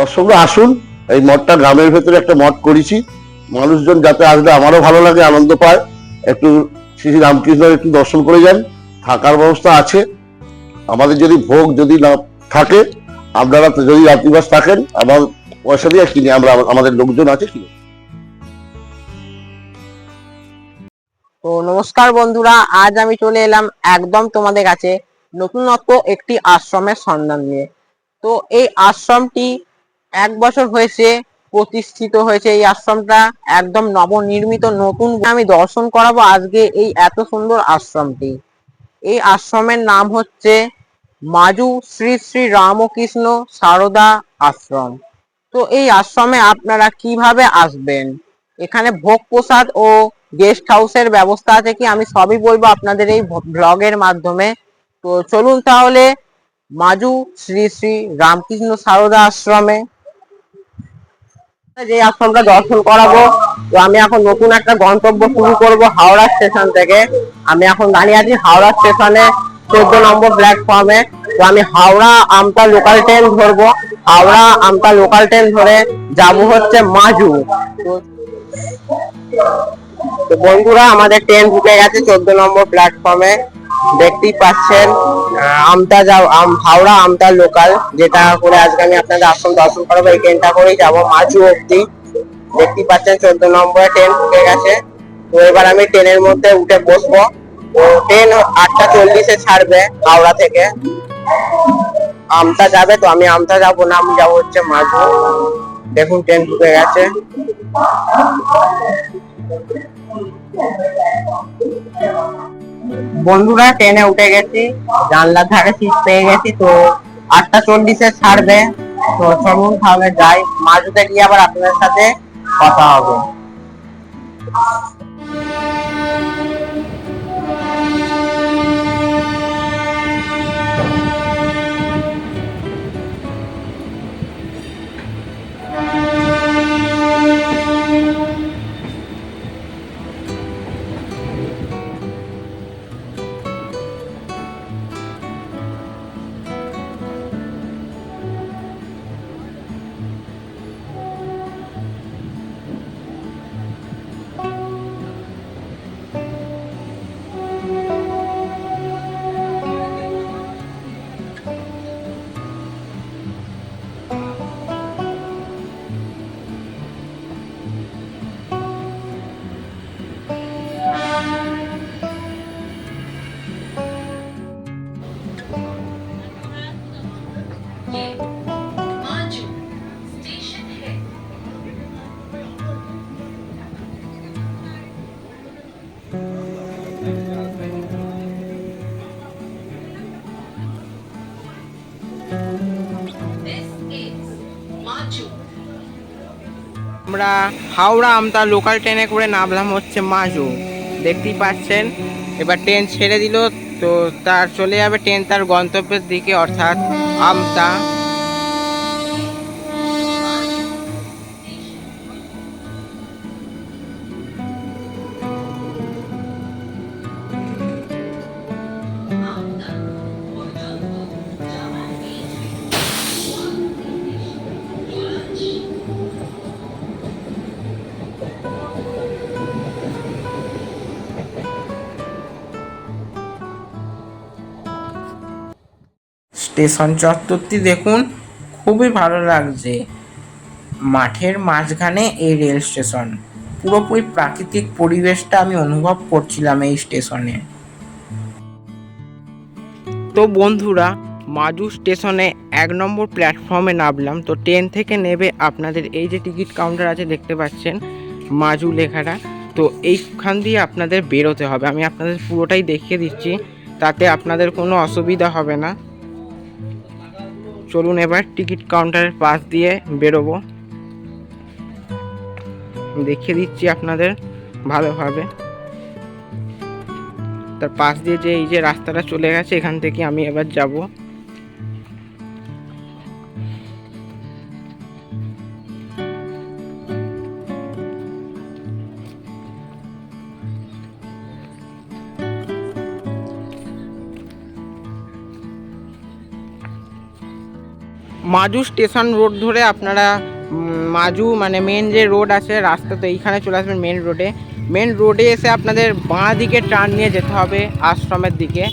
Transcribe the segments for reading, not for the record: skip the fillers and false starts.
দর্শকরা আসুন, এই মঠটা গ্রামের ভেতরে একটা মঠ করেছি, মানুষজন যাতে আসলে আমারও ভালো লাগে, আনন্দ পায়, একটু শ্রী শ্রী রামকৃষ্ণের একটু দর্শন করে যান। থাকার ব্যবস্থা আছে, আমাদের যদি ভোগ যদি না থাকে, আপনারা যদি রাত্রিবাস থাকেন, আমার পয়সা দিয়ে কিনে আমরা, আমাদের লোকজন আছে কিনে। তো নমস্কার বন্ধুরা, আজ আমি চলে এলাম একদম তোমাদের কাছে নতুনত্ব একটি আশ্রমের সন্ধান নিয়ে। তো এই আশ্রমটি 1 বছর হয়েছে প্রতিষ্ঠিত হয়েছে। এই আশ্রমটা একদম নবনির্মিত, নতুন। আমি দর্শন করাবো আজকে এই এত সুন্দর আশ্রমটি। এই আশ্রমের নাম হচ্ছে মাজু শ্রী শ্রী রামকৃষ্ণ সারদা আশ্রম। তো এই আশ্রমে আপনারা কিভাবে আসবেন, এখানে ভোগ প্রসাদ ও গেস্ট হাউসের ব্যবস্থা আছে কি, আমি সবই বলবো আপনাদের এই ব্লগের মাধ্যমে। তো চলুন তাহলে মাজু শ্রী শ্রী রামকৃষ্ণ সারদা আশ্রমে, যে আশ্রমটা দর্শন করাবো। তো আমি এখন নতুন একটা গন্তব্য শুরু করব হাওড়া স্টেশন থেকে। আমি এখন দাঁড়িয়ে আছি হাওড়া স্টেশনে 14 নম্বর প্ল্যাটফর্মে। তো আমি হাওড়া আমতা লোকাল ট্রেন ধরবো। হাওড়া আমতা লোকাল ট্রেন ধরে যাব হচ্ছে মাজু। তো বন্ধুরা, আমাদের ট্রেন ঢুকে গেছে 14 নম্বর প্ল্যাটফর্মে। দেখতেই পাচ্ছেন আমতা হাওড়া আমতা লোকাল, যেটা করে আজকে আমি আপনাদের আশ্রম দর্শন করাবো। এই ট্রেনটা করেই যাবো মাজু অব্দি। দেখতেই পাচ্ছেন 14 নম্বরে ট্রেন ঢুকে গেছে। তো এবার আমি ট্রেনের মধ্যে উঠে বসবো। তো ট্রেন 8টা 40-এ ছাড়বে হাওড়া থেকে, আমতা যাবে। তো আমি আমতা যাবো না, আমি যাবো হচ্ছে মাজু। দেখুন ট্রেন ঢুকে গেছে। বন্ধুরা, ট্রেনে উঠে গেছি, জানলার ধারে সিট পেয়ে গেছি। তো 8টা 40-এ ছাড়বে। তো চলুন তাহলে যাই, মাজুতে গিয়ে আবার আপনাদের সাথে কথা হবে। আমরা হাওড়া আমতা লোকাল ট্রেনে করে নামলাম হচ্ছে মাজু। দেখতেই পাচ্ছেন এবার ট্রেন ছেড়ে দিল। তো তার চলে যাবে ট্রেন তার গন্তব্যের দিকে, অর্থাৎ আমতা। স্টেশন চত্বরটি দেখুন, খুবই ভালো লাগছে। মাঠের মাঝখানে এই রেল স্টেশন, পুরোপুরি প্রাকৃতিক পরিবেশটা আমি অনুভব করছিলাম এই স্টেশনে। তো বন্ধুরা, মাজু স্টেশনে 1 নম্বর প্ল্যাটফর্মে নামলাম। তো ট্রেন থেকে নেবে আপনাদের এই যে টিকিট কাউন্টার আছে দেখতে পাচ্ছেন মাজু লেখাটা, তো এইখান দিয়ে আপনাদের বেরোতে হবে। আমি আপনাদের পুরোটাই দেখিয়ে দিচ্ছি, তাতে আপনাদের কোনো অসুবিধা হবে না। চলুন এবার টিকিট কাউন্টারের পাশ দিয়ে বেরোবো, দেখিয়ে দিচ্ছি আপনাদের ভালোভাবে। তার পাশ দিয়ে যে এই যে রাস্তাটা চলে গেছে, এখান থেকে আমি এবার যাব। মাজু স্টেশন রোড ধরে আপনারা মাজু মানে মেন যে রোড আছে রাস্তা, তো এইখানে চলে আসবেন মেন রোডে। মেন রোডে এসে আপনাদের বাঁ দিকে টার্ন নিয়ে যেতে হবে আশ্রমের দিকে।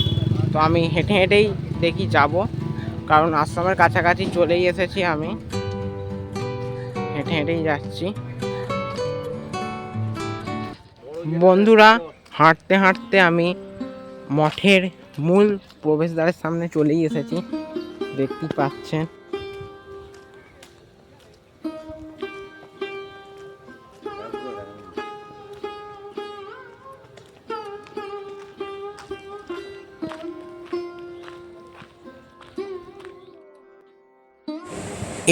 তো আমি হেঁটে হেঁটেই দেখি যাব, কারণ আশ্রমের কাছাকাছি চলেই এসেছি, আমি হেঁটে হেঁটেই যাচ্ছি। বন্ধুরা, হাঁটতে হাঁটতে আমি মঠের মূল প্রবেশদ্বারের সামনে চলেই এসেছি, দেখতেই পাচ্ছেন।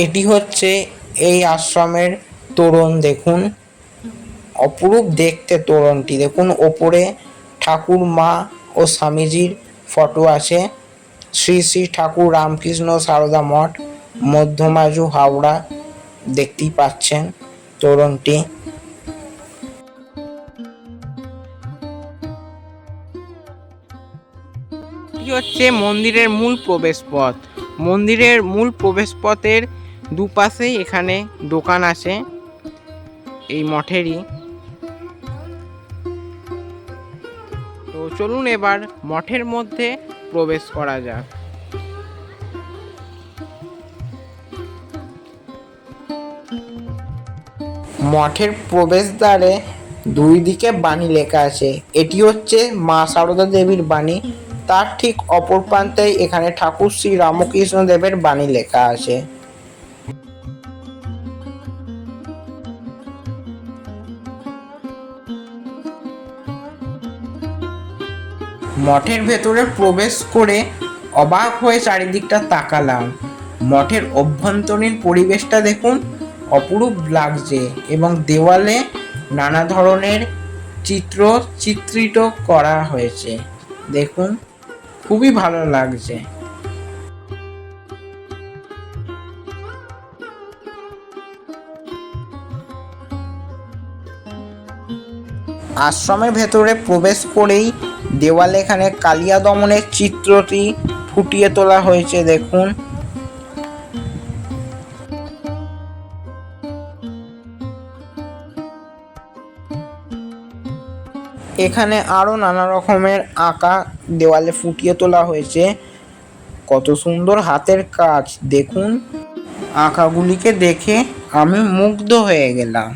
এটি হচ্ছে এই আশ্রমের তোরণ, দেখুন অপরূপ দেখতে তোরণটি। দেখুন ওপরে ঠাকুর মা ও স্বামীজির ফটো আছে। শ্রী শ্রী ঠাকুর রামকৃষ্ণ সারদা মঠ, মধ্যমাজু, হাওড়া। দেখতেই পাচ্ছেন তোরণটি। এটি হচ্ছে মন্দিরের মূল প্রবেশ পথ। মন্দিরের মূল প্রবেশ পথের দুপাশেই এখানে দোকান আছে এই মঠেরই। তো চলুন এবার মঠের মধ্যে প্রবেশ করা যাক। মঠের প্রবেশদ্বারে দুই দিকে বাণী লেখা আছে। এটি হচ্ছে মা সারদা দেবীর বাণী, তার ঠিক অপর প্রান্তে এখানে ঠাকুর শ্রী রামকৃষ্ণ দেবের বাণী লেখা আছে। মঠের ভেতরে প্রবেশ করে অবাক হয়ে চারিদিকটা তাকালাম। মঠের অভ্যন্তরীণ পরিবেশটা দেখুন, অপরূপ লাগছে, এবং দেওয়ালে নানা ধরনের চিত্র চিত্রিত করা হয়েছে। দেখুন খুবই ভালো লাগছে। আশ্রমের ভেতরে প্রবেশ করেই দেওয়ালে এখানে কালিয়া দমনের চিত্রটি ফুটিয়ে তোলা হয়েছে, দেখুন। এখানে আরো নানা রকমের আঁকা দেওয়ালে ফুটিয়ে তোলা হয়েছে। কত সুন্দর হাতের কাজ, দেখুন আঁকাগুলিকে দেখে আমি মুগ্ধ হয়ে গেলাম।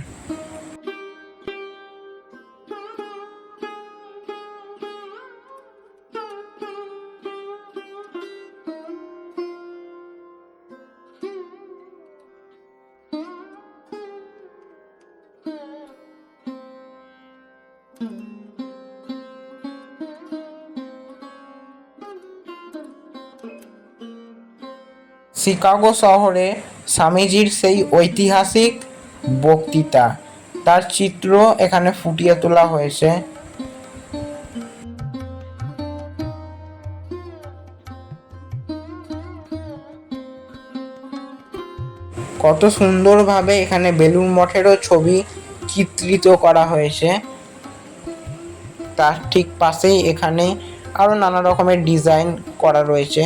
শিকাগো শহরে স্বামীজির সেই ঐতিহাসিক বক্তৃতা, তার চিত্র এখানে ফুটিয়ে তোলা হয়েছে। কত সুন্দরভাবে এখানে বেলুড় মঠেরও ছবি চিত্রিত করা হয়েছে। তার ঠিক পাশেই এখানে আরো নানা রকমের ডিজাইন করা রয়েছে।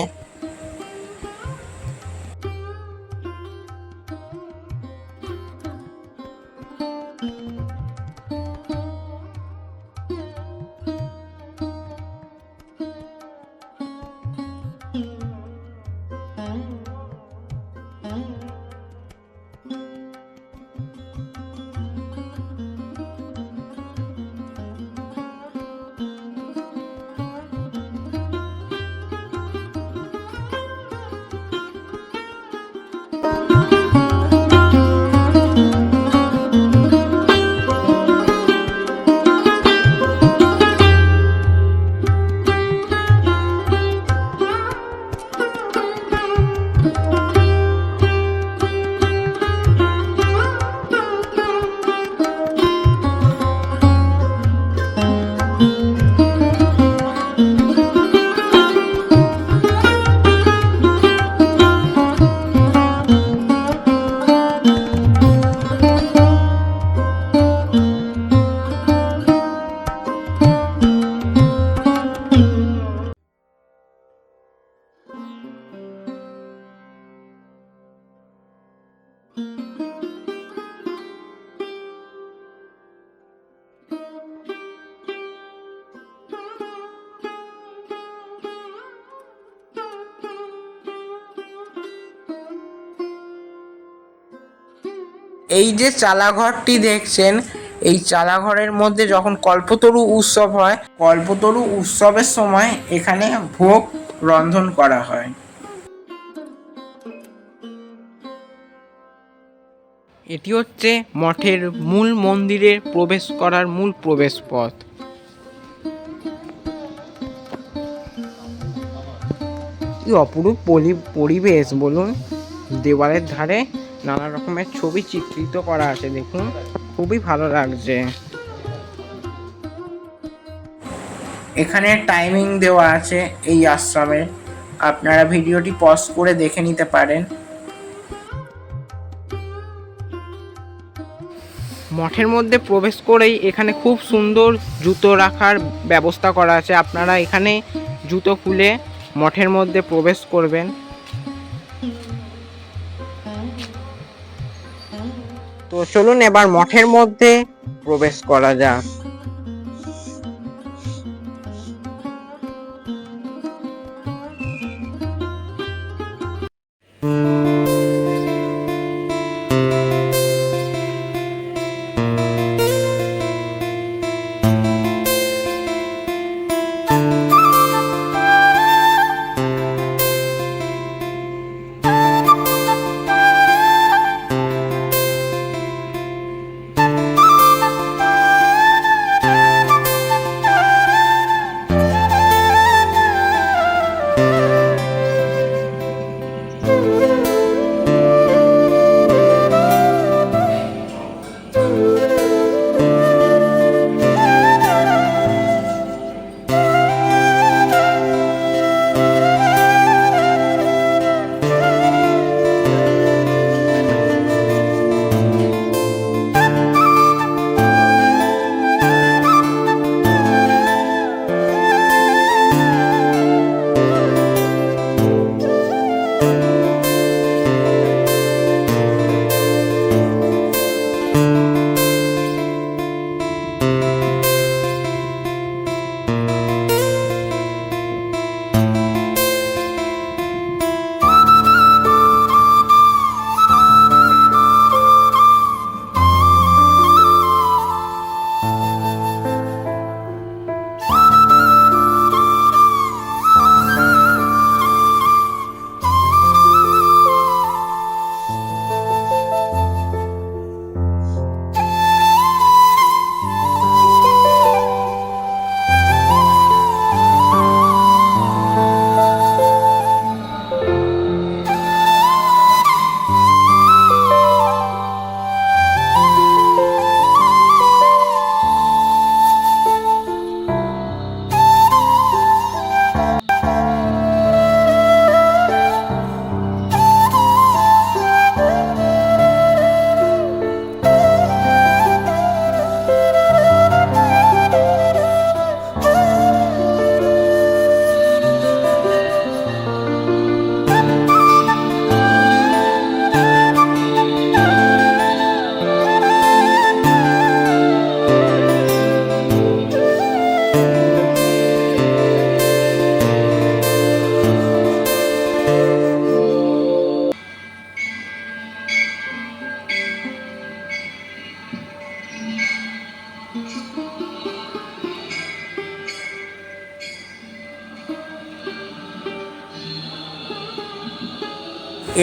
এই যে চালাঘরটি দেখছেন, এই চালাঘরের মধ্যে যখন কল্পতরু উৎসব হয়, কল্পতরু উৎসবের সময় এখানে ভোগ রন্ধন করা হয়। এটি হচ্ছে মঠের মূল মন্দিরে প্রবেশ করার মূল প্রবেশ পথ। কি অপরূপ পরিবেশ বলুন, দেওয়ালের ধারে নানা রকমের ছবি চিত্রিত করা আছে, দেখুন খুবই ভালো লাগছে। এখানে টাইমিং দেওয়া আছে এই আশ্রমে, আপনারা ভিডিওটি পজ করে দেখে নিতে পারেন। মঠের মধ্যে প্রবেশ করেই এখানে খুব সুন্দর জুতো রাখার ব্যবস্থা করা আছে, আপনারা এখানে জুতো খুলে মঠের মধ্যে প্রবেশ করবেন। তো চলুন এবার মঠের মধ্যে প্রবেশ করা যাক।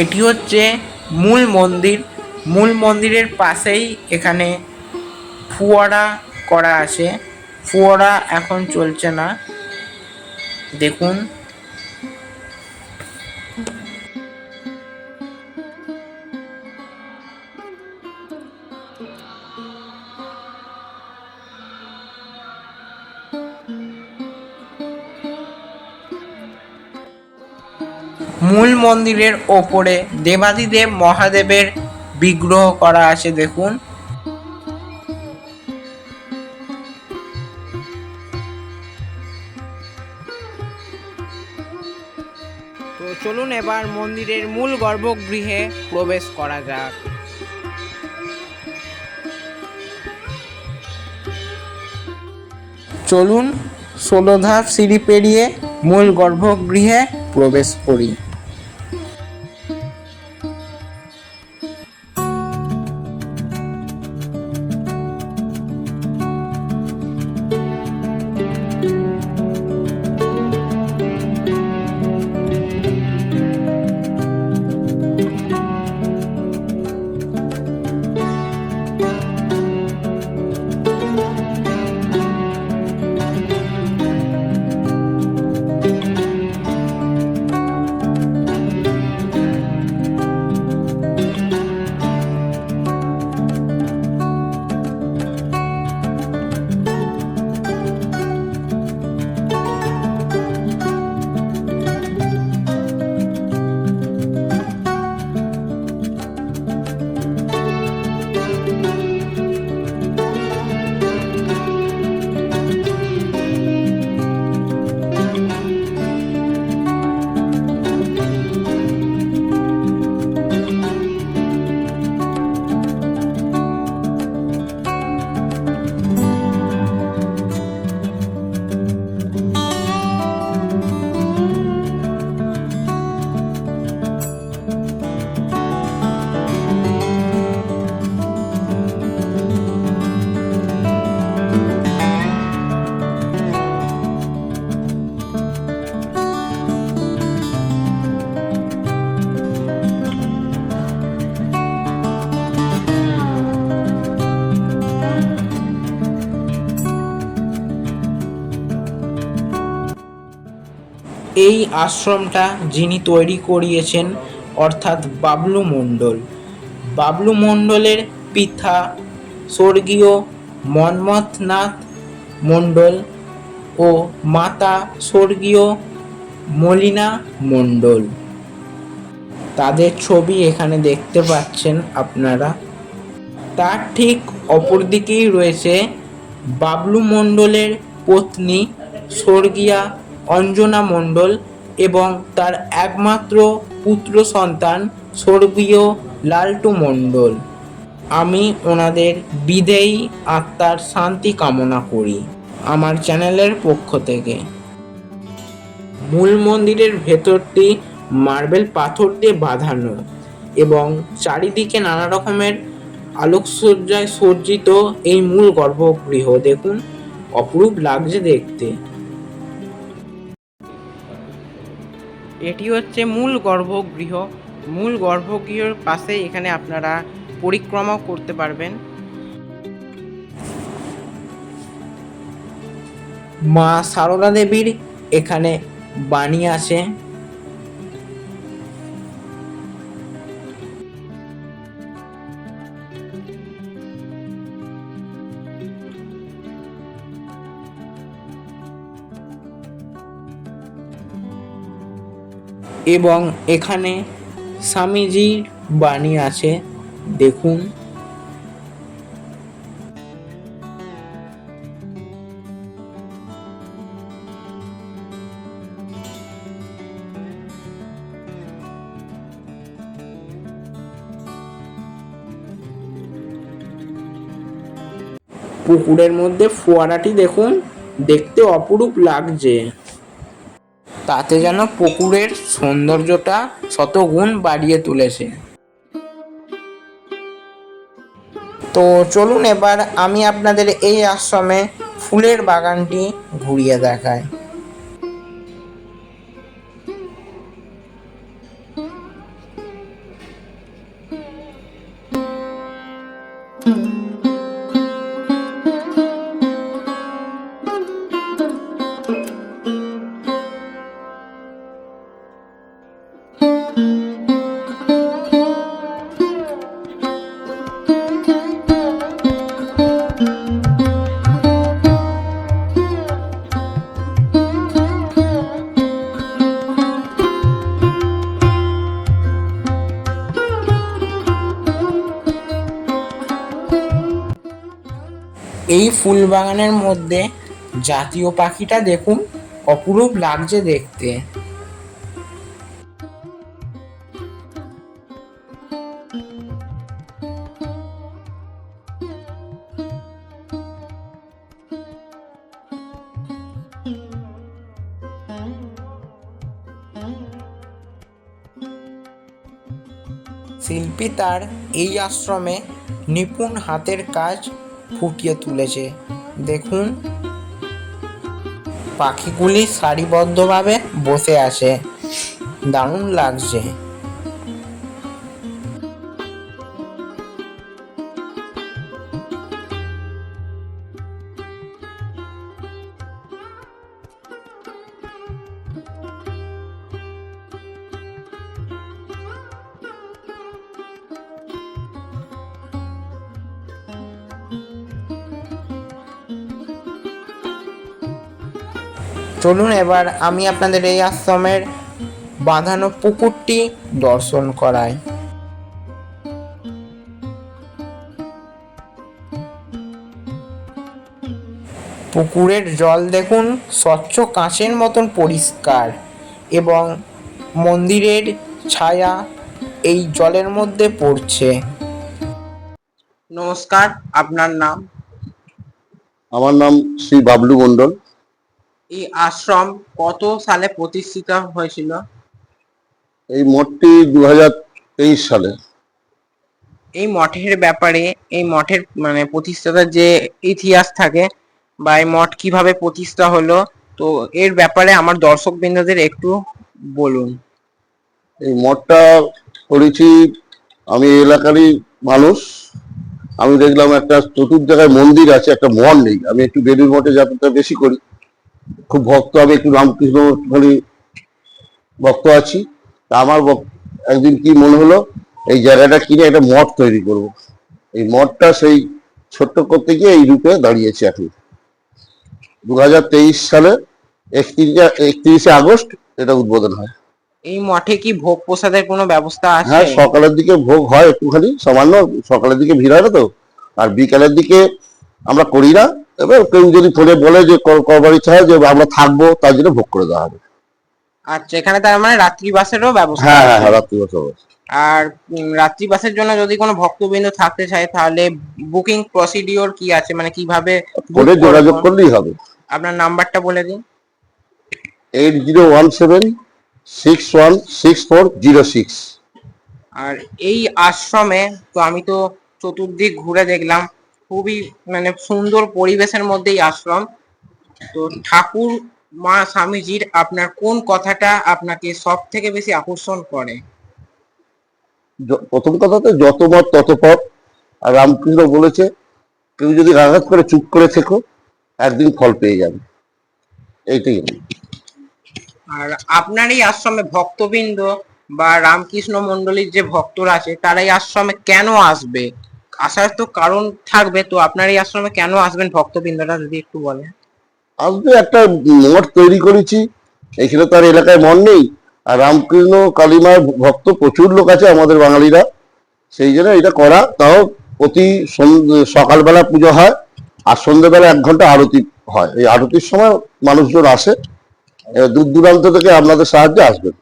এটি হচ্ছে মূল মন্দির। মূল মন্দিরের পাশেই এখানে ফোয়ারা করা আছে, ফোয়ারা এখন চলছে না, দেখুন। মূল মন্দিরের ওপরে দেবাদিদেব মহাদেবের বিগ্রহ করা আছে, দেখুন। তো চলুন এবার মন্দিরের মূল গর্ভগৃহে প্রবেশ করা যাক। চলুন 16 ধাপ সিঁড়ি পেরিয়ে মূল গর্ভগৃহে প্রবেশ করি। এই আশ্রমটা যিনি তৈরি করিয়েছেন অর্থাৎ বাবলু মণ্ডল। বাবলু মণ্ডলের পিতা স্বর্গীয় মন্মথনাথ মণ্ডল ও মাতা স্বর্গীয় মলিনা মণ্ডল। তাদের ছবি এখানে দেখতে পাচ্ছেন আপনারা। তার ঠিক অপর দিকেই রয়েছে বাবলু মণ্ডলের পত্নী স্বর্গীয়া অঞ্জনা মণ্ডল এবং তার একমাত্র পুত্র সন্তান স্বর্গীয় লালটু মণ্ডল। আমি ওনাদের বিদেয়ী আত্মার শান্তি কামনা করি আমার চ্যানেলের পক্ষ থেকে। মূল মন্দিরের ভেতরটি মার্বেল পাথর দিয়ে বাঁধানো এবং চারিদিকে নানা রকমের আলোকসজ্জায় সজ্জিত এই মূল গর্ভগৃহ। দেখুন, অপরূপ লাগছে দেখতে। এটি হচ্ছে মূল গর্ভগৃহ। মূল গর্ভগৃহের পাশে এখানে আপনারা পরিক্রমা করতে পারবেন। মা সারদা দেবীর এখানে বাণী আছে। এবং এখানে স্বামীজির বাণী আছে, দেখুন। পুকুরের মধ্যে ফোয়ারাটি দেখুন, দেখতে অপরূপ লাগছে। তাতে যেন পুকুরের সৌন্দর্যটা শতগুণ বাড়িয়ে তুলেছে। তো চলুন এবার আমি আপনাদের এই আশ্রমে ফুলের বাগানটি ঘুরিয়ে দেখাই। এই ফুল বাগানের মধ্যে জাতীয় পাখিটা দেখুন, অপরূপ লাগছে দেখতে। শিল্পী তার এই আশ্রমে নিপুণ হাতের কাজ ফুটিয়ে তুলেছে। দেখুন, পাখিগুলি সারিবদ্ধভাবে বসে আছে, দারুণ লাগছে। চলুন এবার আমি আপনাদের এই আশ্রমের বাঁধানো পুকুরটি দর্শন করাই। পুকুরের জল দেখুন, স্বচ্ছ কাঁচের মতন পরিষ্কার এবং মন্দিরের ছায়া এই জলের মধ্যে পড়ছে। নমস্কার, আপনার নাম? আমার নাম শ্রী বাবলু মণ্ডল। এই আশ্রম কত সালে প্রতিষ্ঠিত হয়েছিল? এই মঠটি 2023 সালে। এই মঠের ব্যাপারে, এই মঠের প্রতিষ্ঠাতার যে ইতিহাস থাকে বা এই মঠ কিভাবে প্রতিষ্ঠা হলো, তো এর ব্যাপারে আমার দর্শক বৃন্দদের একটু বলুন। এই মঠটা করেছি আমি এলাকারই মানুষ। আমি দেখলাম একটা চতুর জায়গায় মন্দির আছে, একটা মঠ নেই। আমি একটু বেলুর মঠে যাতায়াত বেশি করি, খুব ভক্ত। আমি একটু রামকৃষ্ণ একটুখানি ভক্ত আছি। তা আমার একদিন কি মনে হলো, এই জায়গাটা কিনে একটা মঠ তৈরি করব। এই মঠটা সেই ছোট্ট করতে গিয়ে এই রূপে দাঁড়িয়েছে এখন। 2023 সালে 31শে আগস্ট এটা উদ্বোধন হয়। এই মঠে কি ভোগ প্রসাদের কোনো ব্যবস্থা আছে? হ্যাঁ, সকালের দিকে ভোগ হয় একটুখানি সামান্য, সকালের দিকে ভিড় হয় না তো, আর বিকালের দিকে আমরা করি না। এবার কেউ যদি ফোনে বলে যে করবার ইচ্ছা হয় যে আমরা থাকবো, তার জন্য ভোগ করে দেওয়া হবে। আচ্ছা, এখানে তার মানে রাত্রিবাসেরও ব্যবস্থা হ্যাঁ হ্যাঁ আছে। হ্যাঁ, রাত্রি বসা হবে। আর রাত্রিবাসের জন্য যদি কোনো ভক্তবৃন্দ থাকতে চায় তাহলে বুকিং প্রসিডিওর কি আছে, মানে কিভাবে বুক ফোনে যোগাযোগ করব? করলেই হবে। আপনার নাম্বারটা বলে দিন। 8017616406। আর এই আশ্রমে তো আমি তো চতুর্দিক ঘুরে দেখলাম, খুবই মানে সুন্দর পরিবেশের মধ্যে এই আশ্রম। তো ঠাকুর মা স্বামীজির আপনার কোন কথাটা আপনাকে সব থেকে বেশি আকর্ষণ করে? প্রথম কথাতে যত মত তত পথ। আর রামকৃষ্ণ বলেছে, কেউ যদি আঘাত করে চুপ করে থেকো, একদিন ফল পেয়ে যাবে। এইটাই। আর আপনার এই আশ্রমে ভক্তবৃন্দ বা রামকৃষ্ণ মন্ডলীর যে ভক্তরা আছে তারা এই আশ্রমে কেন আসবে? আসার তো কারণ থাকবে, তো আপনার এই আশ্রমে কেন আসবেন ভক্তবৃন্দরা যদি একটু বলেন। আজকে একটা মঠ তৈরি করেছি, এখানে তো আর এলাকায় মন নেই। আর রামকৃষ্ণ কালীমার ভক্ত প্রচুর লোক আছে আমাদের বাঙালিরা, সেই জন্য এটা করা। তাও প্রতি সকালবেলা পুজো হয়, আর সন্ধ্যেবেলা 1 ঘন্টা আরতি হয়। এই আরতির সময় মানুষজন আসে, দূর দূরান্ত থেকে আপনাদের সাহায্যে আসবেন।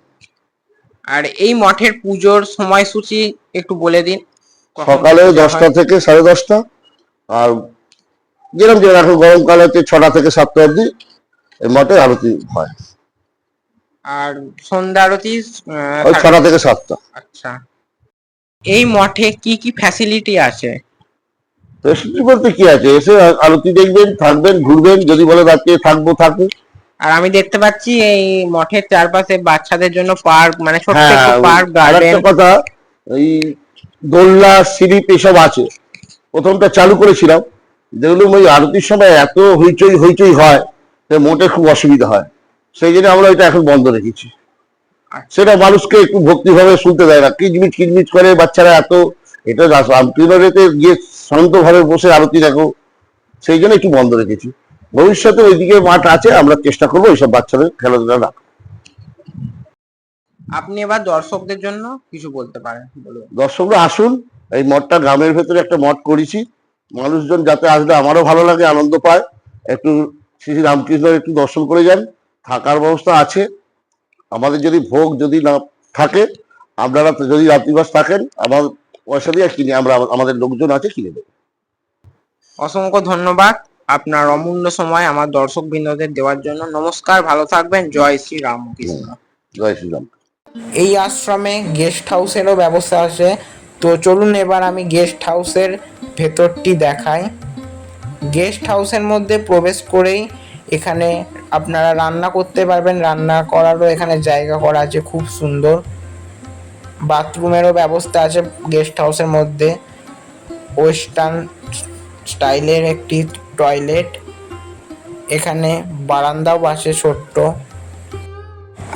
আর এই মঠের পুজোর সময়সূচি একটু বলে দিন, কখন সকালে পূজা 10টা হয়? থেকে 10:30, আর যেরকম যেরকম এখন গরমকাল হচ্ছে 6টা থেকে 7টা অবধি এই মঠে আরতি হয়। আর সন্ধ্যা আরতি ওই 6টা থেকে 7টা। আচ্ছা, এই মঠে কি কি ফ্যাসিলিটি আছে? ফেসিলিটি বলতে কি আছে, এসে আরতি দেখবেন, থাকবেন, ঘুরবেন, যদি বলে রাত্রে থাকবো থাকুন। আর আমি দেখতে পাচ্ছি এই মঠের চারপাশে বাচ্চাদের জন্য পার্ক, মানে ছোট্ট হ্যাঁ, একটু পার্ক আর গার্ডেন। একটা কথা, এই দোলনা সিঁড়ি এসব আছে। প্রথমটা চালু করেছিলাম, দেখলাম ওই আরতির সময় এত হইচই হইচই হয়, যে মোটে খুব অসুবিধা হয়। সেই জন্য আমরা এটা এখন বন্ধ রেখেছি। সেটা মানুষকে একটু ভক্তিভাবে শুনতে দেয় না, কিচমিচ কিচমিচ করে বাচ্চারা এত। এটা রামকৃষ্ণেতে গিয়ে শান্তভাবে বসে আরতি দেখো, সেই জন্য একটু বন্ধ রেখেছি। ভবিষ্যতে ওইদিকে মাঠ আছে, আমরা চেষ্টা করবো এইসব বাচ্চাদের খেলাধুলা রাখা। আপনি এবার দর্শকদের জন্য কিছু বলতে পারেন, বলুন। দর্শকরা আসুন, এই মঠটা গ্রামের ভেতরে একটা মঠ করেছি। মানুষজন যাতে আসলে আমারও ভালো লাগে, আনন্দ পায়। একটু শ্রী রামকৃষ্ণের একটু দর্শন করে যান। থাকার ব্যবস্থা আছে। আমাদের যদি ভোগ যদি না থাকে, আপনারা যদি রাত্রিবাস থাকেন, আমার পয়সা দিয়ে কিনে আমরা, আমাদের লোকজন আছে, কিনে দেবো। অসংখ্য ধন্যবাদ আপনার অমূল্য সময় আমার দর্শক বৃন্দদের দেওয়ার জন্য। নমস্কার, ভালো থাকবেন। জয় শ্রী রামকৃষ্ণ। জয় শ্রীরাম। এই আশ্রমে গেস্ট হাউসেরও ব্যবস্থা আছে। তো চলুন এবার আমি গেস্ট হাউসের ভেতরটি দেখাই। গেস্ট হাউসের মধ্যে প্রবেশ করেই এখানে আপনারা রান্না করতে পারবেন, রান্না করারও এখানে জায়গা করা আছে খুব সুন্দর। বাথরুমেরও ব্যবস্থা আছে গেস্ট হাউসের মধ্যে, ওয়েস্টার্ন স্টাইলের একটি টয়লেট। এখানে বারান্দাও আছে ছোট্ট।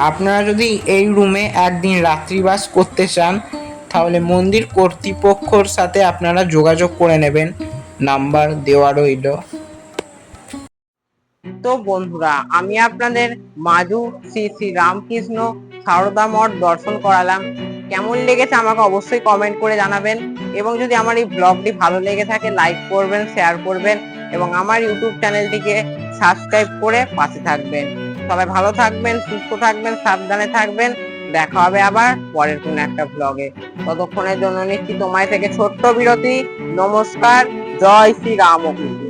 আপনারা যদি এই রুমে একদিন রাত্রিবাস করতে চান তাহলে মন্দির কর্তৃপক্ষর সাথে আপনারা যোগাযোগ করে নেবেন, নাম্বার দেওয়া রইল। তো বন্ধুরা, আমি আপনাদের মাঝু শ্রী শ্রী রামকৃষ্ণ সারদা মঠ দর্শন করালাম। কেমন লেগেছে আমাকে অবশ্যই কমেন্ট করে জানাবেন, এবং যদি আমার এই ব্লগটি ভালো লেগে থাকে লাইক করবেন, শেয়ার করবেন, এবং আমার ইউটিউব চ্যানেলটিকে সাবস্ক্রাইব করে পাশে থাকবেন। সবাই ভালো থাকবেন, সুস্থ থাকবেন, সাবধানে থাকবেন। দেখা হবে আবার পরের কোন একটা ব্লগে। ততক্ষণের জন্য নিচ্ছি তোমায় থেকে ছোট্ট বিরতি। নমস্কার, জয় শ্রী রামকৃষ্ণ।